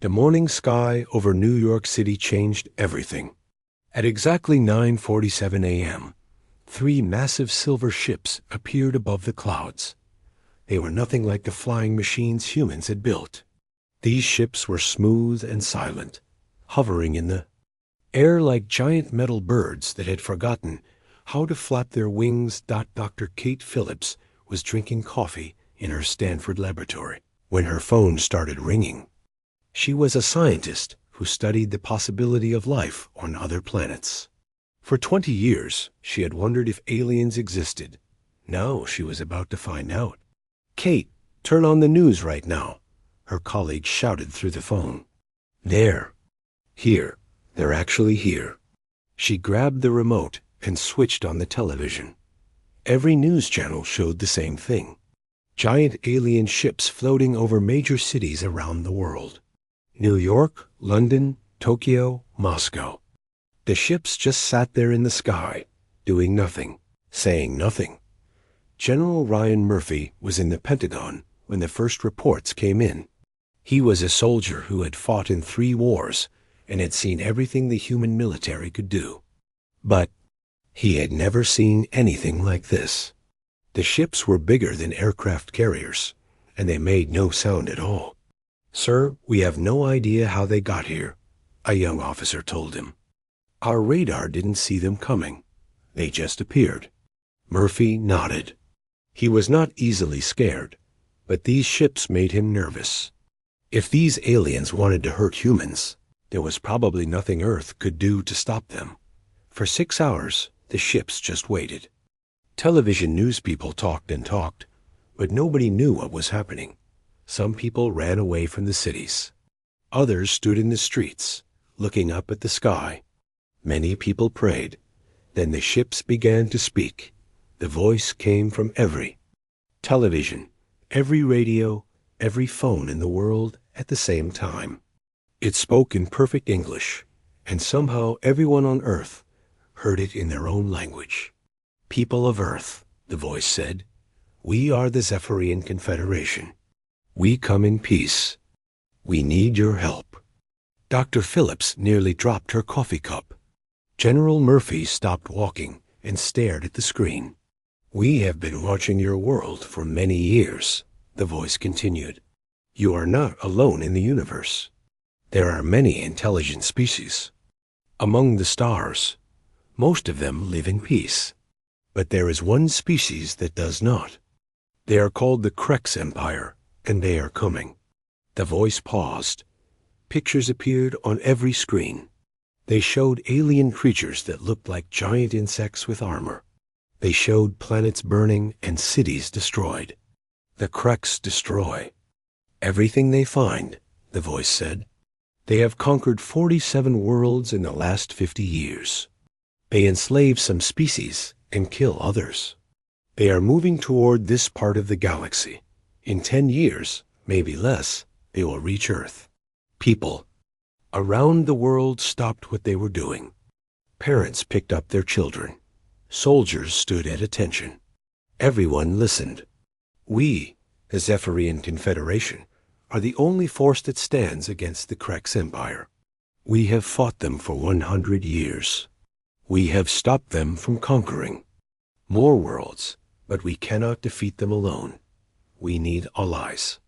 The morning sky over New York City changed everything. At exactly 9:47 a.m., 3 massive silver ships appeared above the clouds. They were nothing like the flying machines humans had built. These ships were smooth and silent, hovering in the air like giant metal birds that had forgotten how to flap their wings. Dr. Kate Phillips was drinking coffee in her Stanford laboratory when her phone started ringing. She was a scientist who studied the possibility of life on other planets. For 20 years, she had wondered if aliens existed. Now she was about to find out. "Kate, turn on the news right now," her colleague shouted through the phone. Here. They're actually here." She grabbed the remote and switched on the television. Every news channel showed the same thing. Giant alien ships floating over major cities around the world. New York, London, Tokyo, Moscow. The ships just sat there in the sky, doing nothing, saying nothing. General Ryan Murphy was in the Pentagon when the first reports came in. He was a soldier who had fought in 3 wars and had seen everything the human military could do. But he had never seen anything like this. The ships were bigger than aircraft carriers, and they made no sound at all. "Sir, we have no idea how they got here," a young officer told him. "Our radar didn't see them coming. They just appeared." Murphy nodded. He was not easily scared, but these ships made him nervous. If these aliens wanted to hurt humans, there was probably nothing Earth could do to stop them. For 6 hours, the ships just waited. Television news people talked and talked, but nobody knew what was happening. Some people ran away from the cities. Others stood in the streets, looking up at the sky. Many people prayed. Then the ships began to speak. The voice came from every television, every radio, every phone in the world at the same time. It spoke in perfect English, and somehow everyone on Earth heard it in their own language. "People of Earth," the voice said, "we are the Zephyrian Confederation. We come in peace. We need your help." Dr. Phillips nearly dropped her coffee cup. General Murphy stopped walking and stared at the screen. "We have been watching your world for many years," the voice continued. "You are not alone in the universe. There are many intelligent species. Among the stars, most of them live in peace. But there is one species that does not. They are called the Krex Empire, and they are coming." The voice paused. Pictures appeared on every screen. They showed alien creatures that looked like giant insects with armor. They showed planets burning and cities destroyed. The Krex destroy everything they find, the voice said. They have conquered 47 worlds in the last 50 years. They enslave some species and kill others. They are moving toward this part of the galaxy. In 10 years, maybe less, they will reach Earth. People around the world stopped what they were doing. Parents picked up their children. Soldiers stood at attention. Everyone listened. We, the Zephyrian Confederation, are the only force that stands against the Krex Empire. We have fought them for 100 years. We have stopped them from conquering more worlds, but we cannot defeat them alone. We need allies.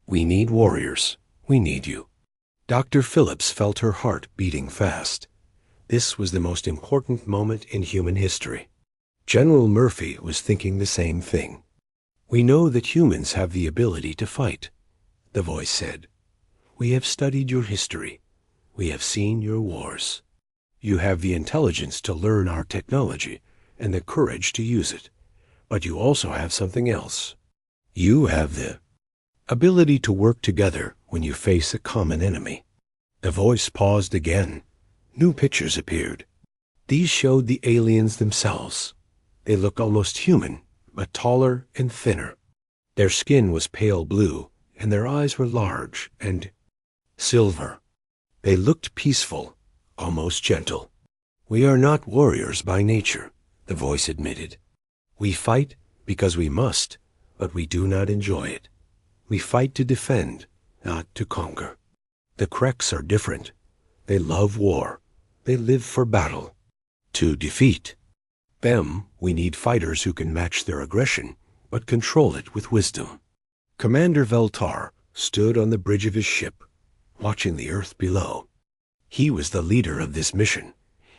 We need warriors. We need you. Dr. Phillips felt her heart beating fast. This was the most important moment in human history. General Murphy was thinking the same thing. "We know that humans have the ability to fight," the voice said. "We have studied your history. We have seen your wars. You have the intelligence to learn our technology and the courage to use it. But you also have something else. You have the ability to work together when you face a common enemy." The voice paused again. New pictures appeared. These showed the aliens themselves. They looked almost human, but taller and thinner. Their skin was pale blue, and their eyes were large and silver. They looked peaceful, almost gentle. "We are not warriors by nature," the voice admitted. "We fight because we must, but we do not enjoy it. We fight to defend, not to conquer." The Kreks are different. They love war. They live for battle. To defeat them, we need fighters who can match their aggression, but control it with wisdom. Commander Veltar stood on the bridge of his ship, watching the Earth below. He was the leader of this mission,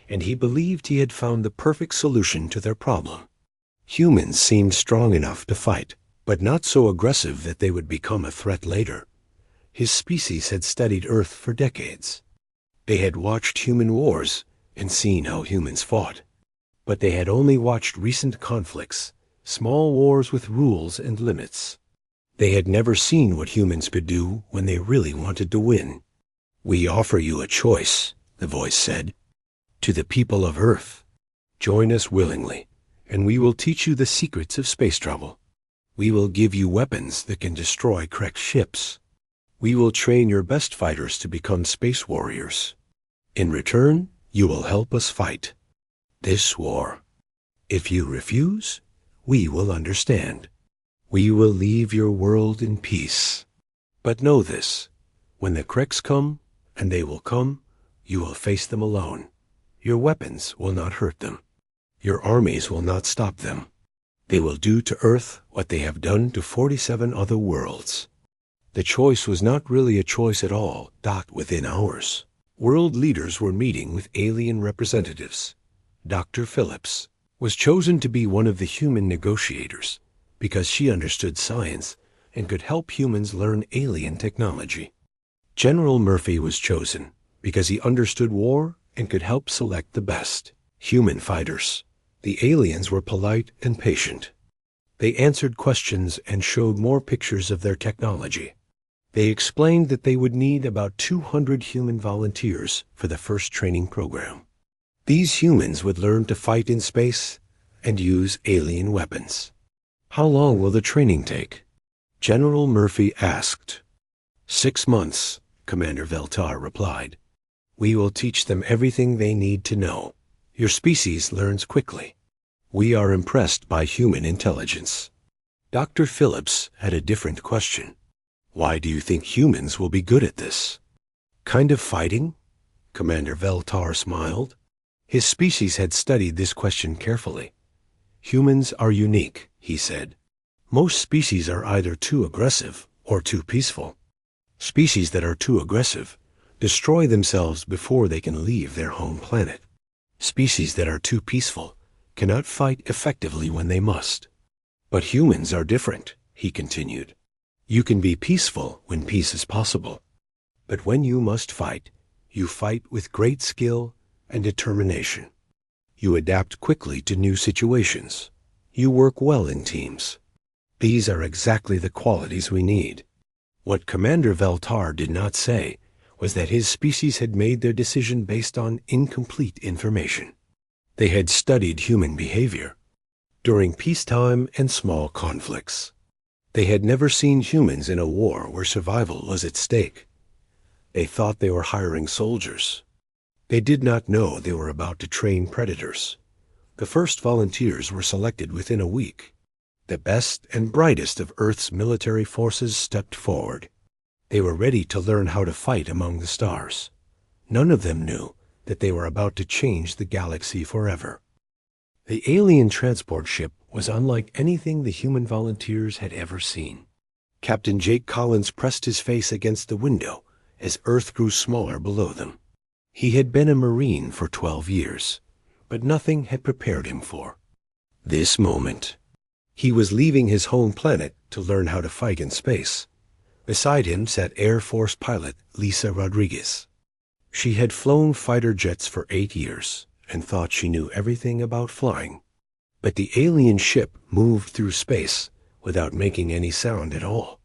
and he believed he had found the perfect solution to their problem. Humans seemed strong enough to fight, but not so aggressive that they would become a threat later. His species had studied Earth for decades. They had watched human wars and seen how humans fought. But they had only watched recent conflicts, small wars with rules and limits. They had never seen what humans could do when they really wanted to win. "We offer you a choice," the voice said. "To the people of Earth, join us willingly, and we will teach you the secrets of space travel. We will give you weapons that can destroy Krek ships. We will train your best fighters to become space warriors. In return, you will help us fight this war. If you refuse, we will understand. We will leave your world in peace. But know this, when the Kreks come, and they will come, you will face them alone. Your weapons will not hurt them. Your armies will not stop them. They will do to Earth what they have done to 47 other worlds." The choice was not really a choice at all, within hours. World leaders were meeting with alien representatives. Dr. Phillips was chosen to be one of the human negotiators because she understood science and could help humans learn alien technology. General Murphy was chosen because he understood war and could help select the best human fighters. The aliens were polite and patient. They answered questions and showed more pictures of their technology. They explained that they would need about 200 human volunteers for the first training program. These humans would learn to fight in space and use alien weapons. "How long will the training take?" General Murphy asked. 6 months, Commander Veltar replied. "We will teach them everything they need to know. Your species learns quickly. We are impressed by human intelligence." Dr. Phillips had a different question. "Why do you think humans will be good at this?" "Kind of fighting?" Commander Veltar smiled. His species had studied this question carefully. "Humans are unique," he said. "Most species are either too aggressive or too peaceful. Species that are too aggressive destroy themselves before they can leave their home planet. Species that are too peaceful cannot fight effectively when they must. But humans are different," he continued. "You can be peaceful when peace is possible. But when you must fight, you fight with great skill and determination. You adapt quickly to new situations. You work well in teams. These are exactly the qualities we need." What Commander Veltar did not say was that his species had made their decision based on incomplete information. They had studied human behavior during peacetime and small conflicts. They had never seen humans in a war where survival was at stake. They thought they were hiring soldiers. They did not know they were about to train predators. The first volunteers were selected within a week. The best and brightest of Earth's military forces stepped forward. They were ready to learn how to fight among the stars. None of them knew that they were about to change the galaxy forever. The alien transport ship was unlike anything the human volunteers had ever seen. Captain Jake Collins pressed his face against the window as Earth grew smaller below them. He had been a Marine for 12 years, but nothing had prepared him for this moment. He was leaving his home planet to learn how to fight in space. Beside him sat Air Force pilot Lisa Rodriguez. She had flown fighter jets for 8 years and thought she knew everything about flying. But the alien ship moved through space without making any sound at all.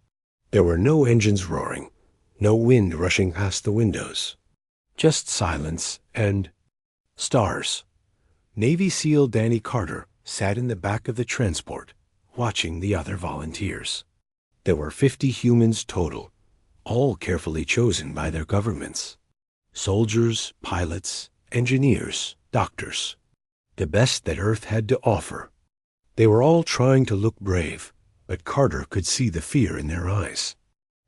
There were no engines roaring, no wind rushing past the windows. Just silence and stars. Navy SEAL Danny Carter sat in the back of the transport, watching the other volunteers. There were 50 humans total, all carefully chosen by their governments. Soldiers, pilots, engineers, doctors. The best that Earth had to offer. They were all trying to look brave, but Carter could see the fear in their eyes.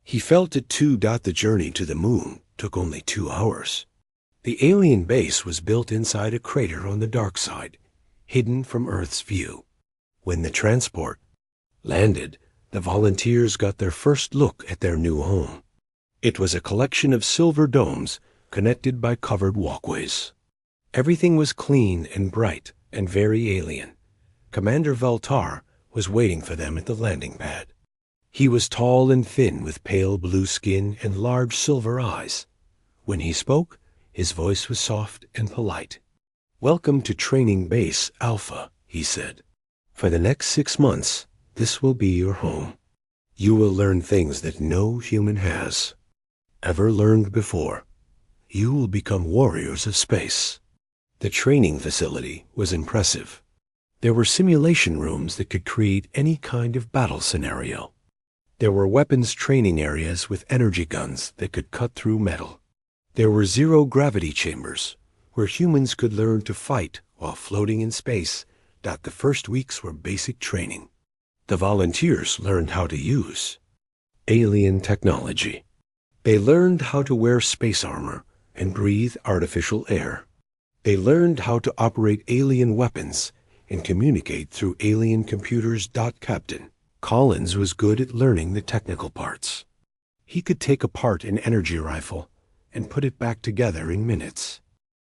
He felt it too. The journey to the moon took only 2 hours. The alien base was built inside a crater on the dark side, hidden from Earth's view. When the transport landed, the volunteers got their first look at their new home. It was a collection of silver domes connected by covered walkways. Everything was clean and bright and very alien. Commander Veltar was waiting for them at the landing pad. He was tall and thin with pale blue skin and large silver eyes. When he spoke, his voice was soft and polite. "Welcome to Training Base Alpha," he said. "For the next 6 months, this will be your home. You will learn things that no human has ever learned before. You will become warriors of space." The training facility was impressive. There were simulation rooms that could create any kind of battle scenario. There were weapons training areas with energy guns that could cut through metal. There were zero-gravity chambers where humans could learn to fight while floating in space. The first weeks were basic training. The volunteers learned how to use alien technology. They learned how to wear space armor and breathe artificial air. They learned how to operate alien weapons and communicate through alien computers. Captain Collins was good at learning the technical parts. He could take apart an energy rifle and put it back together in minutes.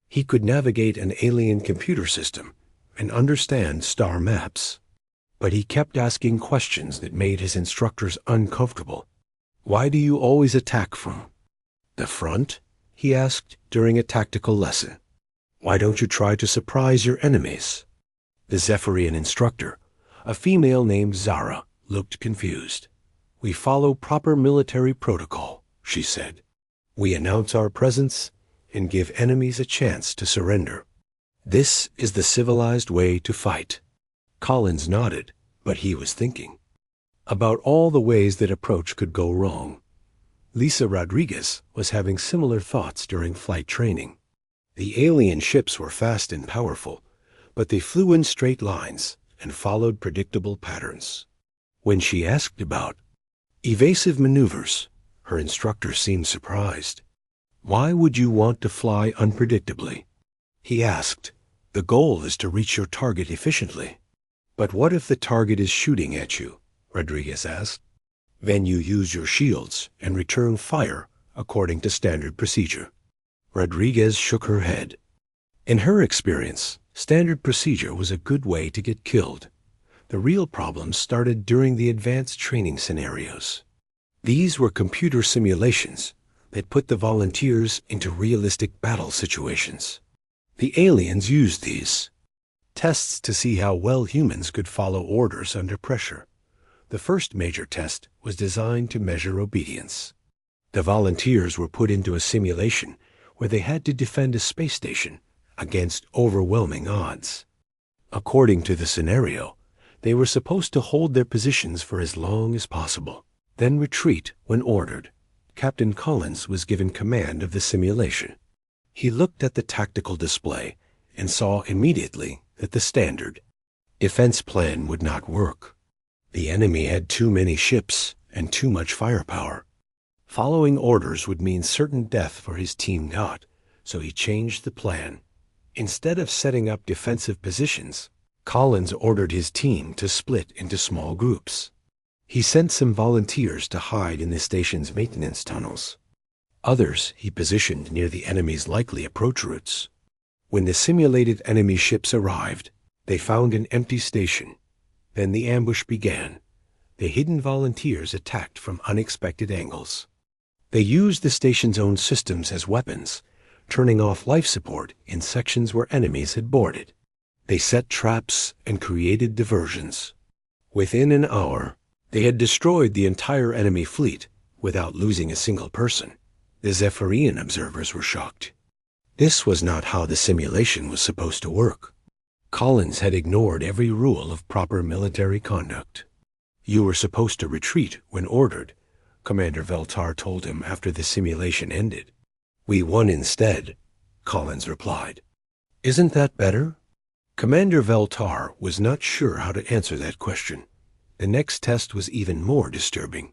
He could navigate an alien computer system and understand star maps. But he kept asking questions that made his instructors uncomfortable. "Why do you always attack from the front?" he asked during a tactical lesson. "Why don't you try to surprise your enemies?" The Zephyrian instructor, a female named Zara, looked confused. "We follow proper military protocol," she said. "We announce our presence and give enemies a chance to surrender. This is the civilized way to fight." Collins nodded, but he was thinking about all the ways that approach could go wrong. Lisa Rodriguez was having similar thoughts during flight training. The alien ships were fast and powerful, but they flew in straight lines and followed predictable patterns. When she asked about evasive maneuvers, her instructor seemed surprised. "Why would you want to fly unpredictably?" he asked. "The goal is to reach your target efficiently." "But what if the target is shooting at you?" Rodriguez asked. "Then you use your shields and return fire according to standard procedure." Rodriguez shook her head. In her experience, standard procedure was a good way to get killed. The real problems started during the advanced training scenarios. These were computer simulations that put the volunteers into realistic battle situations. The aliens used these tests to see how well humans could follow orders under pressure. The first major test was designed to measure obedience. The volunteers were put into a simulation where they had to defend a space station against overwhelming odds. According to the scenario, they were supposed to hold their positions for as long as possible, then retreat when ordered. Captain Collins was given command of the simulation. He looked at the tactical display and saw immediately that the standard defense plan would not work. The enemy had too many ships and too much firepower. Following orders would mean certain death for his team, so he changed the plan. Instead of setting up defensive positions, Collins ordered his team to split into small groups. He sent some volunteers to hide in the station's maintenance tunnels. Others he positioned near the enemy's likely approach routes. When the simulated enemy ships arrived, they found an empty station. Then the ambush began. The hidden volunteers attacked from unexpected angles. They used the station's own systems as weapons, turning off life support in sections where enemies had boarded. They set traps and created diversions. Within an hour, they had destroyed the entire enemy fleet without losing a single person. The Zephyrian observers were shocked. This was not how the simulation was supposed to work. Collins had ignored every rule of proper military conduct. "You were supposed to retreat when ordered," Commander Veltar told him after the simulation ended. "We won instead," Collins replied. "Isn't that better?" Commander Veltar was not sure how to answer that question. The next test was even more disturbing.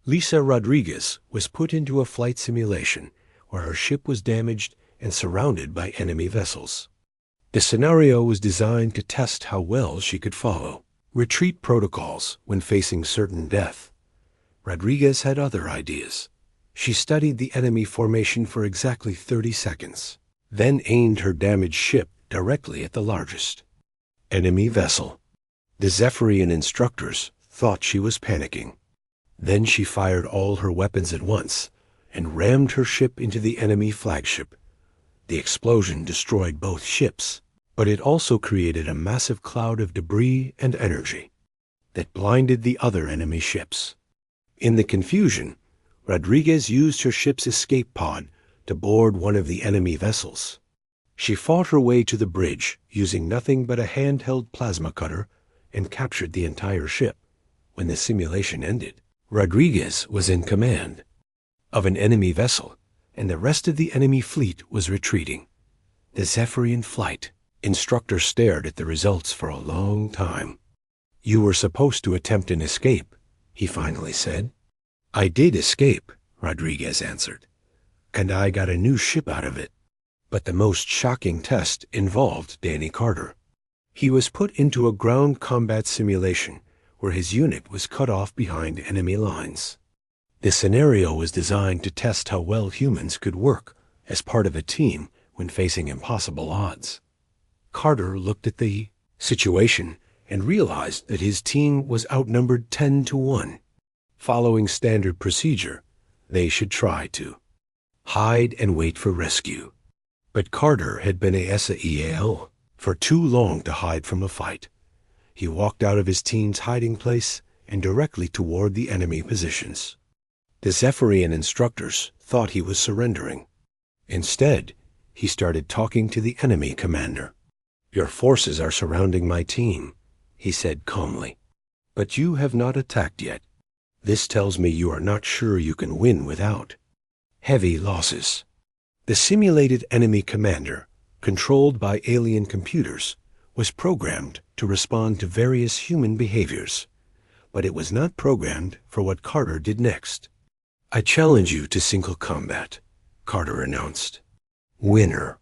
Lisa Rodriguez was put into a flight simulation where her ship was damaged and surrounded by enemy vessels. The scenario was designed to test how well she could follow retreat protocols when facing certain death. Rodriguez had other ideas. She studied the enemy formation for exactly 30 seconds, then aimed her damaged ship directly at the largest enemy vessel. The Zephyrian instructors thought she was panicking. Then she fired all her weapons at once and rammed her ship into the enemy flagship. The explosion destroyed both ships, but it also created a massive cloud of debris and energy that blinded the other enemy ships. In the confusion, Rodriguez used her ship's escape pod to board one of the enemy vessels. She fought her way to the bridge using nothing but a handheld plasma cutter and captured the entire ship. When the simulation ended, Rodriguez was in command of an enemy vessel, and the rest of the enemy fleet was retreating. The Zephyrian flight instructor stared at the results for a long time. "You were supposed to attempt an escape," he finally said. "I did escape," Rodriguez answered, "and I got a new ship out of it." But the most shocking test involved Danny Carter. He was put into a ground combat simulation where his unit was cut off behind enemy lines. The scenario was designed to test how well humans could work as part of a team when facing impossible odds. Carter looked at the situation and realized that his team was outnumbered 10-1. Following standard procedure, they should try to hide and wait for rescue. But Carter had been a SEAL for too long to hide from a fight. He walked out of his team's hiding place and directly toward the enemy positions. The Zephyrian instructors thought he was surrendering. Instead, he started talking to the enemy commander. "Your forces are surrounding my team," he said calmly. "But you have not attacked yet. This tells me you are not sure you can win without heavy losses." The simulated enemy commander, controlled by alien computers, was programmed to respond to various human behaviors, but it was not programmed for what Carter did next. "I challenge you to single combat," Carter announced. "Winner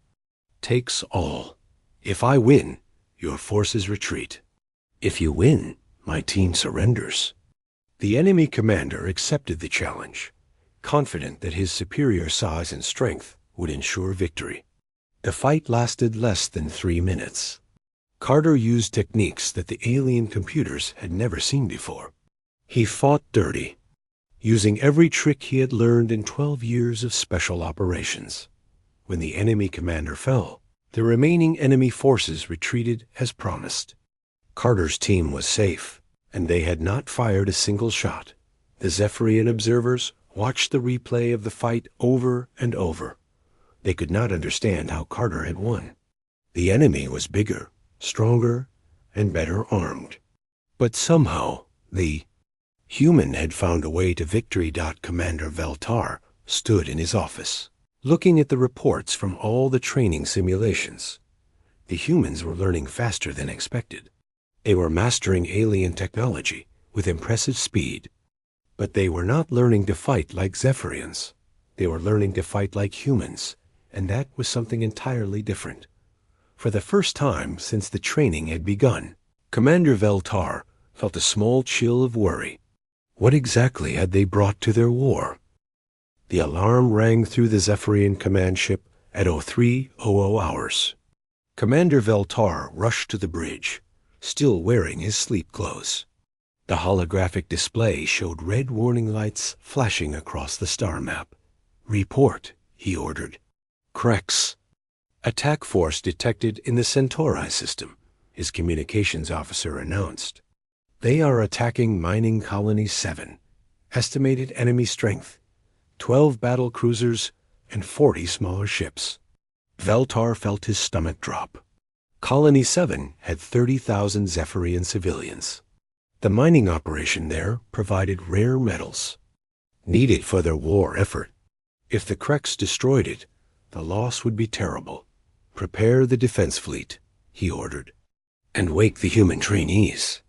takes all. If I win, your forces retreat. If you win, my team surrenders." The enemy commander accepted the challenge, confident that his superior size and strength would ensure victory. The fight lasted less than 3 minutes. Carter used techniques that the alien computers had never seen before. He fought dirty, using every trick he had learned in 12 years of special operations. When the enemy commander fell, the remaining enemy forces retreated as promised. Carter's team was safe, and they had not fired a single shot. The Zephyrian observers watched the replay of the fight over and over. They could not understand how Carter had won. The enemy was bigger, stronger, and better armed. But somehow, the human had found a way to victory. Commander Veltar stood in his office, looking at the reports from all the training simulations. The humans were learning faster than expected. They were mastering alien technology with impressive speed. But they were not learning to fight like Zephyrians. They were learning to fight like humans, and that was something entirely different. For the first time since the training had begun, Commander Veltar felt a small chill of worry. What exactly had they brought to their war? The alarm rang through the Zephyrian command ship at 03:00 hours. Commander Veltar rushed to the bridge, still wearing his sleep clothes. The holographic display showed red warning lights flashing across the star map. "Report," he ordered. "Krex. Attack force detected in the Centauri system," his communications officer announced. "They are attacking Mining Colony 7. Estimated enemy strength, 12 battle cruisers and 40 smaller ships." Veltar felt his stomach drop. Colony 7 had 30,000 Zephyrian civilians. The mining operation there provided rare metals, needed for their war effort. If the Krex destroyed it, the loss would be terrible. "Prepare the defense fleet," he ordered, "and wake the human trainees.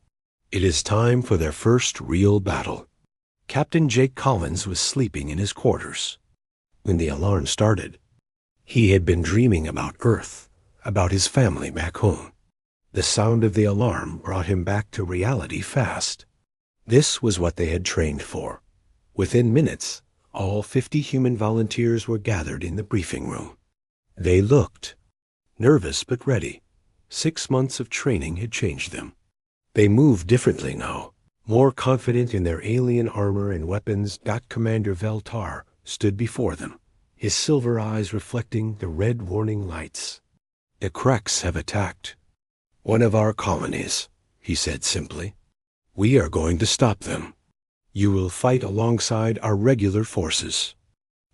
It is time for their first real battle." Captain Jake Collins was sleeping in his quarters. when the alarm started. He had been dreaming about Earth, about his family back home. The sound of the alarm brought him back to reality fast. This was what they had trained for. Within minutes, all 50 human volunteers were gathered in the briefing room. They looked nervous but ready. 6 months of training had changed them. They moved differently now, more confident in their alien armor and weapons. Commander Veltar stood before them, his silver eyes reflecting the red warning lights. "The Kreks have attacked one of our colonies," he said simply. "We are going to stop them. You will fight alongside our regular forces.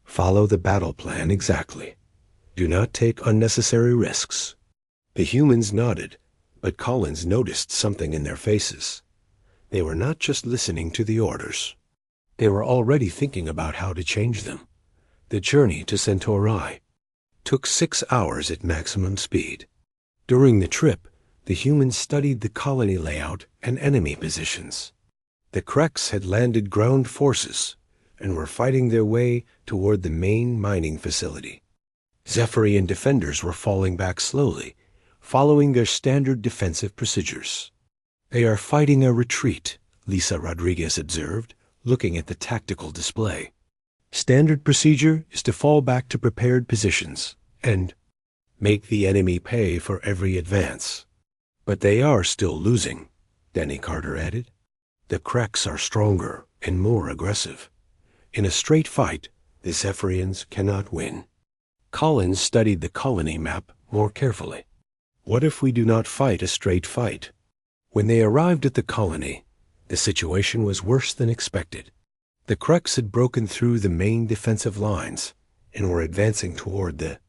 Follow the battle plan exactly. Do not take unnecessary risks." The humans nodded, but Collins noticed something in their faces. They were not just listening to the orders. They were already thinking about how to change them. The journey to Centauri took 6 hours at maximum speed. During the trip, the humans studied the colony layout and enemy positions. The Kreks had landed ground forces and were fighting their way toward the main mining facility. Zephyrian defenders were falling back slowly, following their standard defensive procedures. "They are fighting a retreat," Lisa Rodriguez observed, looking at the tactical display. "Standard procedure is to fall back to prepared positions and make the enemy pay for every advance." "But they are still losing," Danny Carter added. "The Kreks are stronger and more aggressive. In a straight fight, the Zephyrians cannot win." Collins studied the colony map more carefully. What if we do not fight a straight fight? When they arrived at the colony, the situation was worse than expected. The Kreks had broken through the main defensive lines and were advancing toward the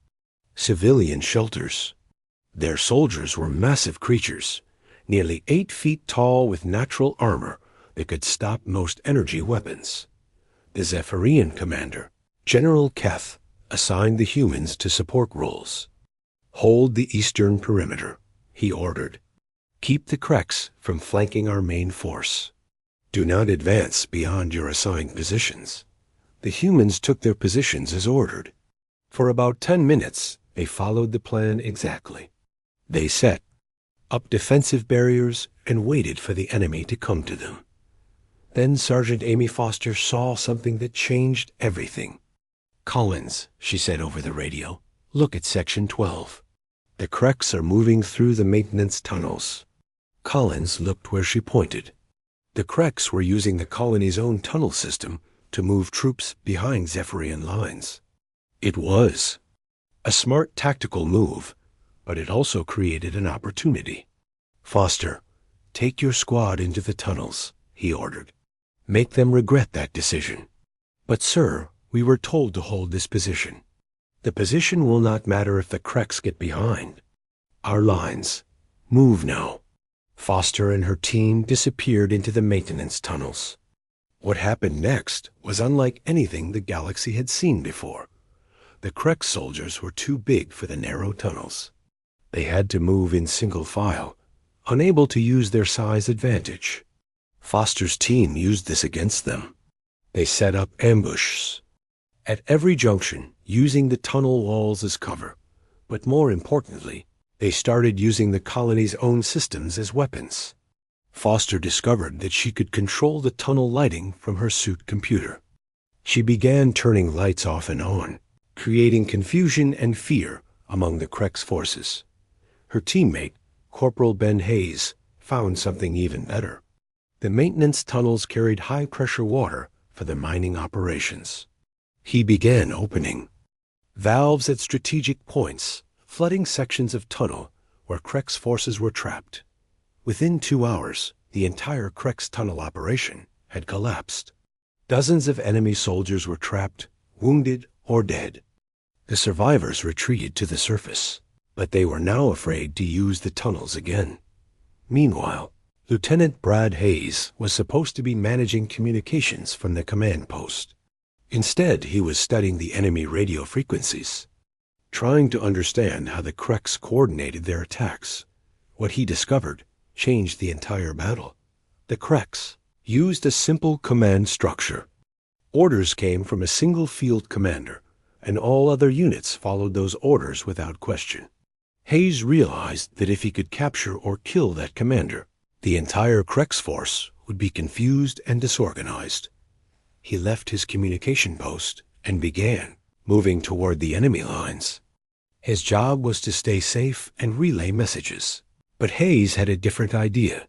civilian shelters. Their soldiers were massive creatures, nearly 8 feet tall with natural armor that could stop most energy weapons. The Zephyrian commander, General Keth, assigned the humans to support roles. "Hold the eastern perimeter," he ordered. "Keep the Kreks from flanking our main force. Do not advance beyond your assigned positions." The humans took their positions as ordered. For about 10 minutes, they followed the plan exactly. They set up defensive barriers and waited for the enemy to come to them. Then Sergeant Amy Foster saw something that changed everything. "Collins," she said over the radio, "look at Section 12. The Kreks are moving through the maintenance tunnels." Collins looked where she pointed. The Kreks were using the colony's own tunnel system to move troops behind Zephyrian lines. It was a smart tactical move, but it also created an opportunity. "Foster, take your squad into the tunnels," he ordered. "Make them regret that decision." "But sir, we were told to hold this position." "The position will not matter if the Kreks get behind. Our lines. Move now." Foster and her team disappeared into the maintenance tunnels. What happened next was unlike anything the galaxy had seen before. The Krek soldiers were too big for the narrow tunnels. They had to move in single file, unable to use their size advantage. Foster's team used this against them. They set up ambushes at every junction, using the tunnel walls as cover. But more importantly, they started using the colony's own systems as weapons. Foster discovered that she could control the tunnel lighting from her suit computer. She began turning lights off and on, creating confusion and fear among the Kreks forces. Her teammate, Corporal Ben Hayes, found something even better. The maintenance tunnels carried high-pressure water for the mining operations. He began opening valves at strategic points, flooding sections of tunnel where Kreks forces were trapped. Within 2 hours, the entire Kreks tunnel operation had collapsed. Dozens of enemy soldiers were trapped, wounded, or dead. The survivors retreated to the surface, but they were now afraid to use the tunnels again. Meanwhile, Lieutenant Brad Hayes was supposed to be managing communications from the command post. Instead, he was studying the enemy radio frequencies, trying to understand how the Kreks coordinated their attacks. What he discovered changed the entire battle. The Kreks used a simple command structure. Orders came from a single field commander, and all other units followed those orders without question. Hayes realized that if he could capture or kill that commander, the entire Krex force would be confused and disorganized. He left his communication post and began moving toward the enemy lines. His job was to stay safe and relay messages. But Hayes had a different idea.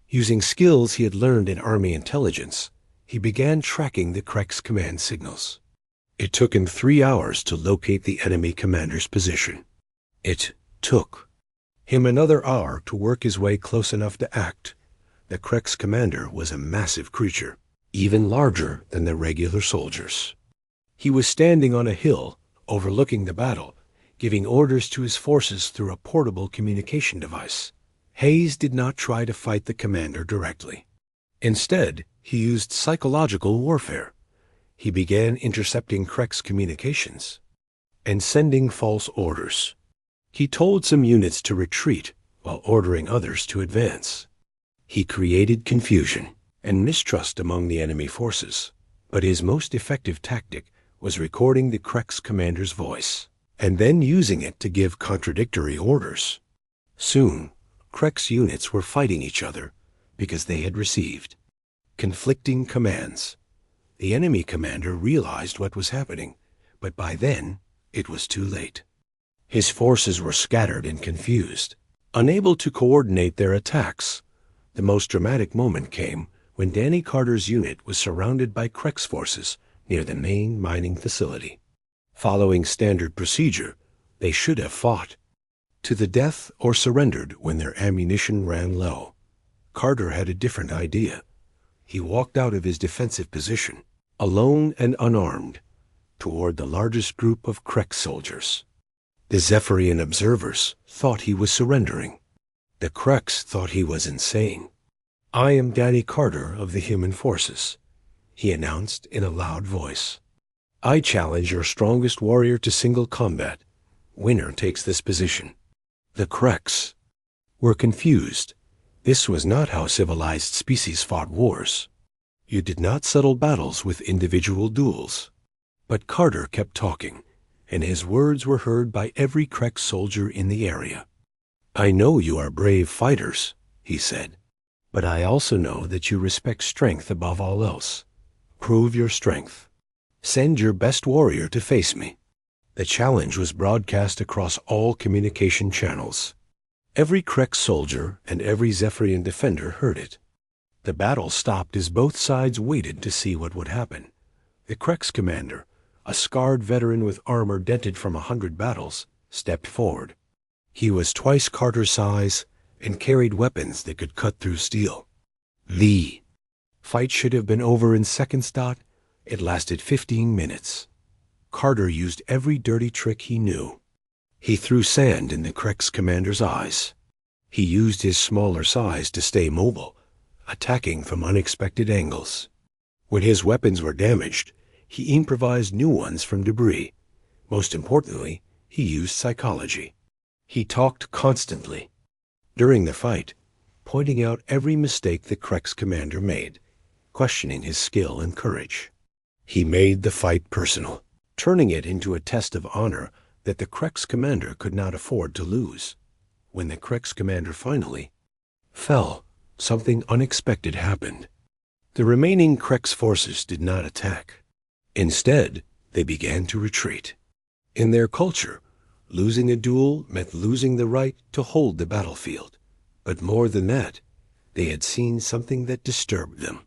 Using skills he had learned in Army intelligence, he began tracking the Krex command signals. It took him 3 hours to locate the enemy commander's position. It took him another hour to work his way close enough to act. The Krex commander was a massive creature, even larger than the regular soldiers. He was standing on a hill overlooking the battle, giving orders to his forces through a portable communication device. Hayes did not try to fight the commander directly. Instead, he used psychological warfare. He began intercepting Krex communications and sending false orders. He told some units to retreat while ordering others to advance. He created confusion and mistrust among the enemy forces, but his most effective tactic was recording the Krex commander's voice and then using it to give contradictory orders. Soon, Krex units were fighting each other because they had received conflicting commands. The enemy commander realized what was happening, but by then it was too late. His forces were scattered and confused, unable to coordinate their attacks. The most dramatic moment came when Danny Carter's unit was surrounded by Krex forces near the main mining facility. Following standard procedure, they should have fought to the death or surrendered when their ammunition ran low. Carter had a different idea. He walked out of his defensive position, alone and unarmed, toward the largest group of Krex soldiers. The Zephyrian observers thought he was surrendering. The Krex thought he was insane. "I am Danny Carter of the Human Forces," he announced in a loud voice. "I challenge your strongest warrior to single combat. Winner takes this position." The Krex were confused. This was not how civilized species fought wars. You did not settle battles with individual duels. But Carter kept talking, and his words were heard by every Krex soldier in the area. "I know you are brave fighters," he said, "but I also know that you respect strength above all else. Prove your strength. Send your best warrior to face me." The challenge was broadcast across all communication channels. Every Krex soldier and every Zephyrian defender heard it. The battle stopped as both sides waited to see what would happen. The Krex commander, a scarred veteran with armor dented from 100 battles, stepped forward. He was twice Carter's size and carried weapons that could cut through steel. The fight should have been over in seconds. It lasted 15 minutes. Carter used every dirty trick he knew. He threw sand in the Krex commander's eyes. He used his smaller size to stay mobile, attacking from unexpected angles. When his weapons were damaged, he improvised new ones from debris. Most importantly, he used psychology. He talked constantly during the fight, pointing out every mistake the Krex commander made, questioning his skill and courage. He made the fight personal, turning it into a test of honor that the Krex commander could not afford to lose. When the Krex commander finally fell, something unexpected happened. The remaining Krex forces did not attack. Instead, they began to retreat. In their culture, losing a duel meant losing the right to hold the battlefield. But more than that, they had seen something that disturbed them.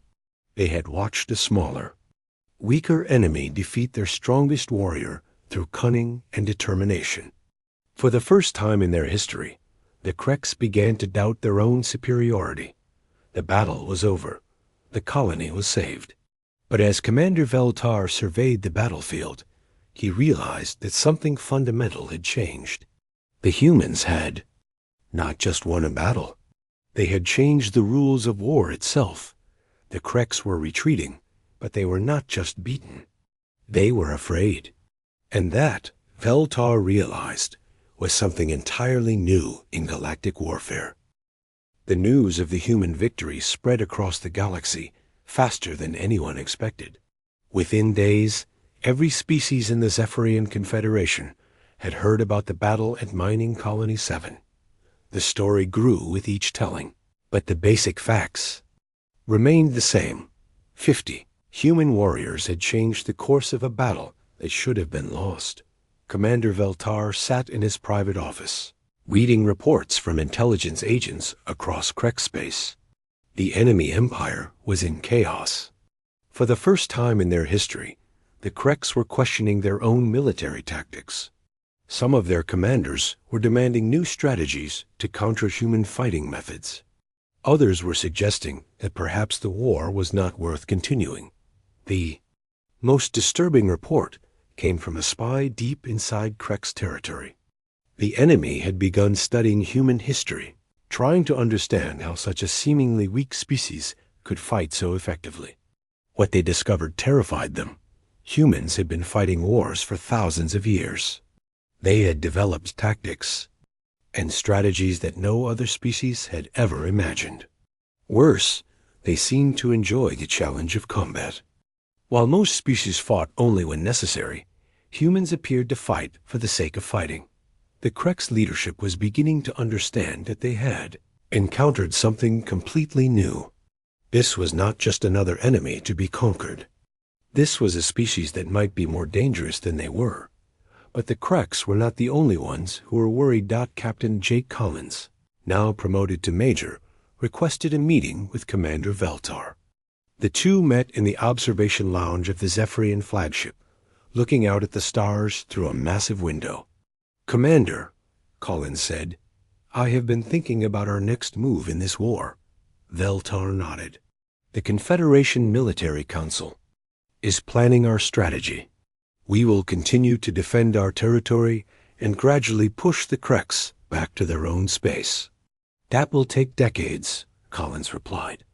They had watched a smaller, weaker enemy defeat their strongest warrior through cunning and determination. For the first time in their history, the Krex began to doubt their own superiority. The battle was over. The colony was saved. But as Commander Veltar surveyed the battlefield, he realized that something fundamental had changed. The humans had not just won a battle. They had changed the rules of war itself. The Krex were retreating, but they were not just beaten. They were afraid. And that, Veltar realized, was something entirely new in galactic warfare. The news of the human victory spread across the galaxy faster than anyone expected. Within days, Every species in the Zephyrian Confederation had heard about the battle at Mining Colony 7. The story grew with each telling, but the basic facts remained the same. 50 human warriors had changed the course of a battle that should have been lost. Commander Veltar sat in his private office, reading reports from intelligence agents across Krek space. The enemy empire was in chaos. For the first time in their history, the Kreks were questioning their own military tactics. Some of their commanders were demanding new strategies to counter human fighting methods. Others were suggesting that perhaps the war was not worth continuing. The most disturbing report came from a spy deep inside Krek's territory. The enemy had begun studying human history, trying to understand how such a seemingly weak species could fight so effectively. What they discovered terrified them. Humans had been fighting wars for thousands of years. They had developed tactics and strategies that no other species had ever imagined. Worse, they seemed to enjoy the challenge of combat. While most species fought only when necessary, humans appeared to fight for the sake of fighting. The Krek's leadership was beginning to understand that they had encountered something completely new. This was not just another enemy to be conquered. This was a species that might be more dangerous than they were. But the Kreks were not the only ones who were worried. Captain Jake Collins, now promoted to major, requested a meeting with Commander Veltar. The two met in the observation lounge of the Zephyrian flagship, looking out at the stars through a massive window. "Commander," Collins said, "I have been thinking about our next move in this war." Veltar nodded. "The Confederation Military Council is planning our strategy. We will continue to defend our territory and gradually push the Kreks back to their own space." "That will take decades," Collins replied.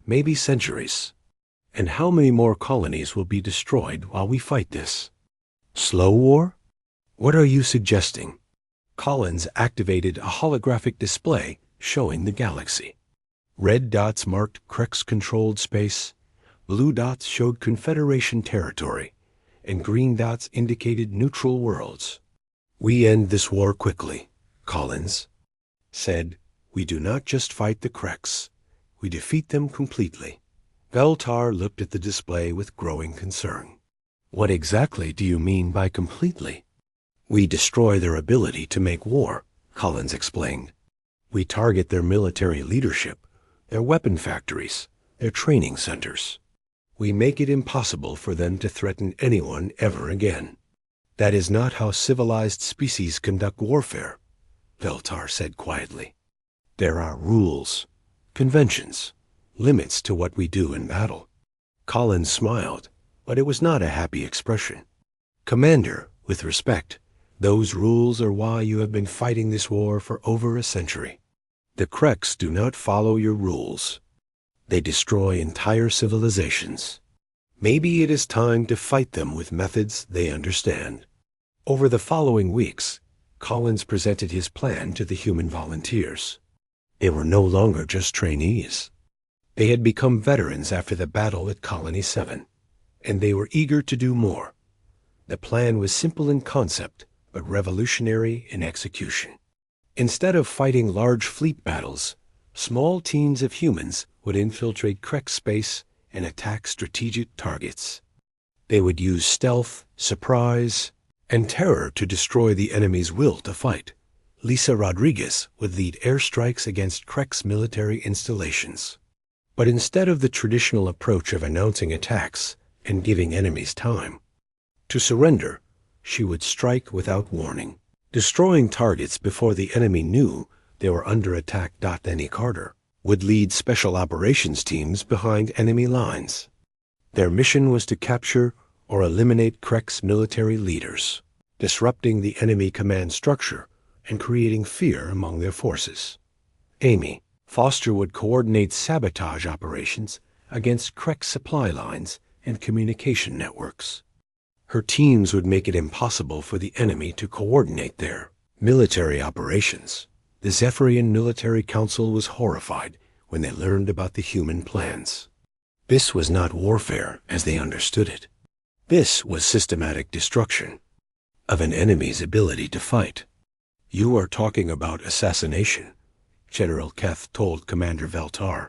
"Maybe centuries. And how many more colonies will be destroyed while we fight this? Slow war? What are you suggesting?" Collins activated a holographic display showing the galaxy. Red dots marked Kreks-controlled space, blue dots showed Confederation territory, and green dots indicated neutral worlds. "We end this war quickly," Collins said. "We do not just fight the Kreks. We defeat them completely." Veltar looked at the display with growing concern. "What exactly do you mean by completely?" "We destroy their ability to make war," Collins explained. "We target their military leadership, their weapon factories, their training centers. We make it impossible for them to threaten anyone ever again." "That is not how civilized species conduct warfare," Veltar said quietly. "There are rules, conventions, limits to what we do in battle." Collins smiled, but it was not a happy expression. "Commander, with respect, those rules are why you have been fighting this war for over a century. The Kreks do not follow your rules. They destroy entire civilizations. Maybe it is time to fight them with methods they understand." Over the following weeks, Collins presented his plan to the human volunteers. They were no longer just trainees. They had become veterans after the battle at Colony 7, and they were eager to do more. The plan was simple in concept, but revolutionary in execution. Instead of fighting large fleet battles, small teams of humans would infiltrate Krek space and attack strategic targets. They would use stealth, surprise, and terror to destroy the enemy's will to fight. Lisa Rodriguez would lead airstrikes against Krek's military installations. But instead of the traditional approach of announcing attacks and giving enemies time to surrender, she would strike without warning, destroying targets before the enemy knew they were under attack. Annie Carter would lead special operations teams behind enemy lines. Their mission was to capture or eliminate Krek's military leaders, disrupting the enemy command structure and creating fear among their forces. Amy Foster would coordinate sabotage operations against Krek supply lines and communication networks. Her teams would make it impossible for the enemy to coordinate their military operations. The Zephyrian Military Council was horrified when they learned about the human plans. This was not warfare as they understood it. This was systematic destruction of an enemy's ability to fight. "You are talking about assassination," General Keth told Commander Veltar.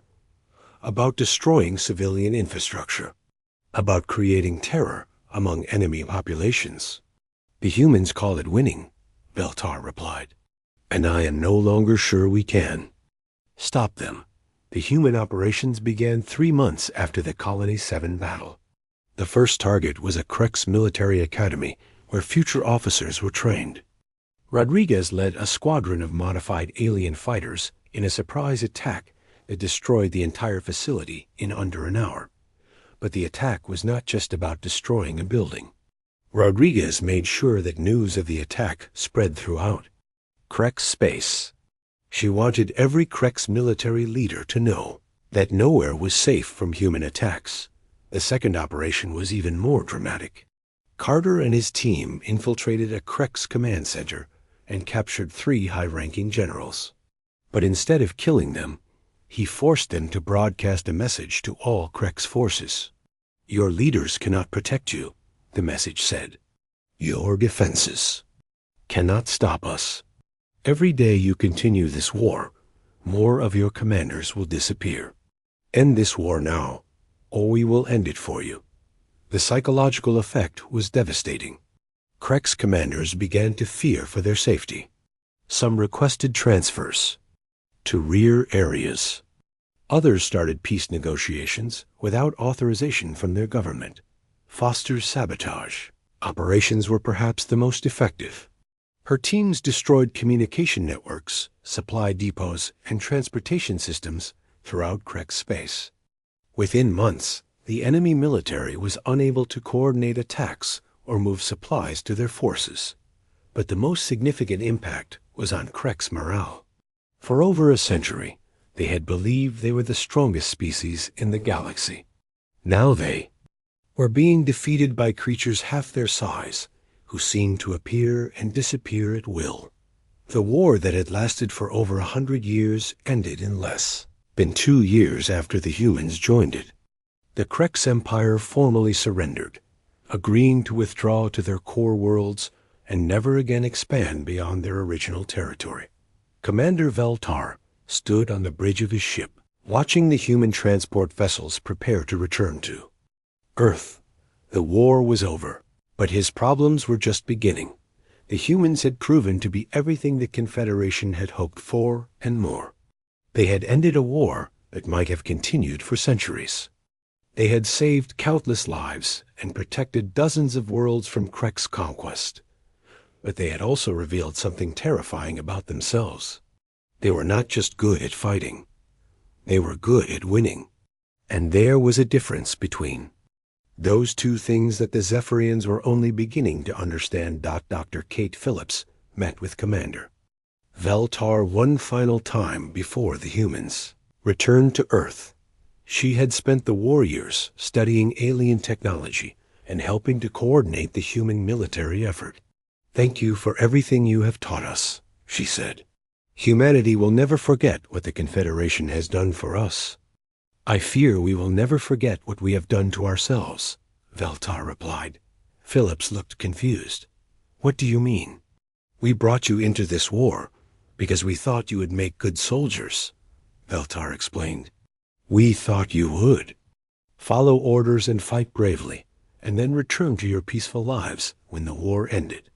"About destroying civilian infrastructure. About creating terror among enemy populations." "The humans call it winning," Veltar replied. "And I am no longer sure we can stop them." The human operations began 3 months after the Colony 7 battle. The first target was a Krex military academy where future officers were trained. Rodriguez led a squadron of modified alien fighters in a surprise attack that destroyed the entire facility in under an hour. But the attack was not just about destroying a building. Rodriguez made sure that news of the attack spread throughout Krex space. She wanted every Krex military leader to know that nowhere was safe from human attacks. The second operation was even more dramatic. Carter and his team infiltrated a Krex command center and captured 3 high-ranking generals. But instead of killing them, he forced them to broadcast a message to all Krex forces. "Your leaders cannot protect you," the message said. "Your defenses cannot stop us. Every day you continue this war, more of your commanders will disappear. End this war now, or we will end it for you." The psychological effect was devastating. Krex commanders began to fear for their safety. Some requested transfers to rear areas. Others started peace negotiations without authorization from their government. Foster's sabotage operations were perhaps the most effective. Her teams destroyed communication networks, supply depots, and transportation systems throughout Krex space. Within months, the enemy military was unable to coordinate attacks or move supplies to their forces. But the most significant impact was on Krex morale. For over a century, they had believed they were the strongest species in the galaxy. Now they were being defeated by creatures half their size, who seemed to appear and disappear at will. The war that had lasted for over 100 years ended in less than 2 years after the humans joined it. The Krex Empire formally surrendered, agreeing to withdraw to their core worlds and never again expand beyond their original territory. Commander Veltar stood on the bridge of his ship, watching the human transport vessels prepare to return to Earth. The war was over, but his problems were just beginning. The humans had proven to be everything the Confederation had hoped for and more. They had ended a war that might have continued for centuries. They had saved countless lives and protected dozens of worlds from Krex conquest. But they had also revealed something terrifying about themselves. They were not just good at fighting. They were good at winning. And there was a difference between those two things that the Zephyrians were only beginning to understand. Dr. Kate Phillips met with Commander Veltar one final time before the humans returned to Earth. She had spent the war years studying alien technology and helping to coordinate the human military effort. "Thank you for everything you have taught us," she said. "Humanity will never forget what the Confederation has done for us." "I fear we will never forget what we have done to ourselves," Veltar replied. Phillips looked confused. "What do you mean?" "We brought you into this war because we thought you would make good soldiers," Veltar explained. "We thought you would follow orders and fight bravely, and then return to your peaceful lives when the war ended.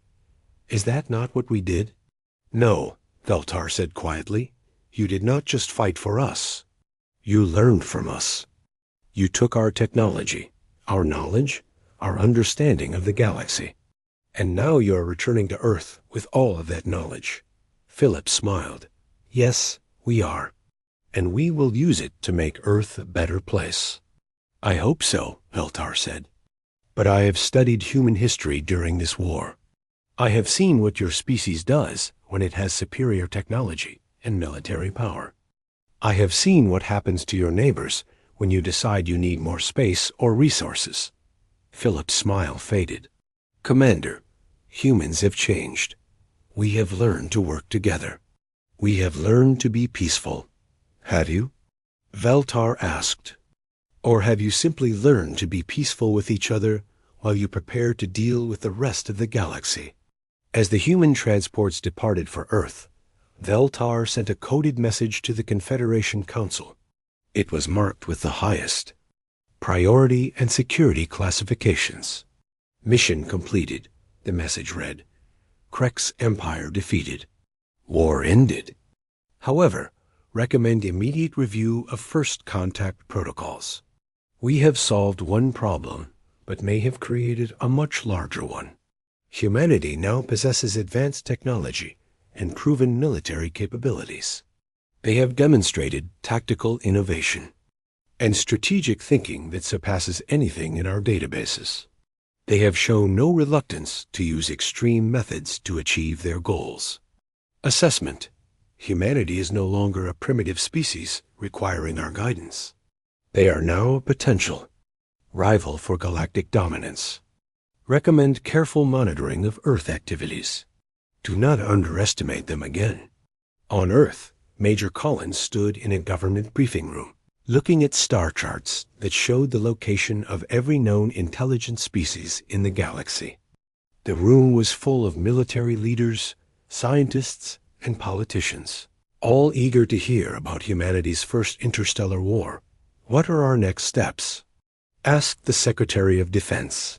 Is that not what we did?" "No," Veltar said quietly. "You did not just fight for us. You learned from us. You took our technology, our knowledge, our understanding of the galaxy. And now you are returning to Earth with all of that knowledge." Philip smiled. "Yes, we are. And we will use it to make Earth a better place." "I hope so," Veltar said. "But I have studied human history during this war. I have seen what your species does when it has superior technology and military power. I have seen what happens to your neighbors when you decide you need more space or resources." Philip's smile faded. "Commander, humans have changed. We have learned to work together. We have learned to be peaceful. Have you?" Veltar asked. "Or have you simply learned to be peaceful with each other while you prepare to deal with the rest of the galaxy. As the human transports departed for Earth, Veltar sent a coded message to the Confederation Council. It was marked with the highest priority and security classifications. Mission completed, the message read. Krek's empire defeated. War ended. However, recommend immediate review of first contact protocols. We have solved one problem, but may have created a much larger one. Humanity now possesses advanced technology and proven military capabilities. They have demonstrated tactical innovation and strategic thinking that surpasses anything in our databases. They have shown no reluctance to use extreme methods to achieve their goals. Assessment: humanity is no longer a primitive species requiring our guidance. They are now a potential rival for galactic dominance. Recommend careful monitoring of Earth activities. Do not underestimate them again. On Earth, Major Collins stood in a government briefing room, looking at star charts that showed the location of every known intelligent species in the galaxy. The room was full of military leaders, scientists, and politicians, all eager to hear about humanity's first interstellar war. What are our next steps? Asked the Secretary of Defense.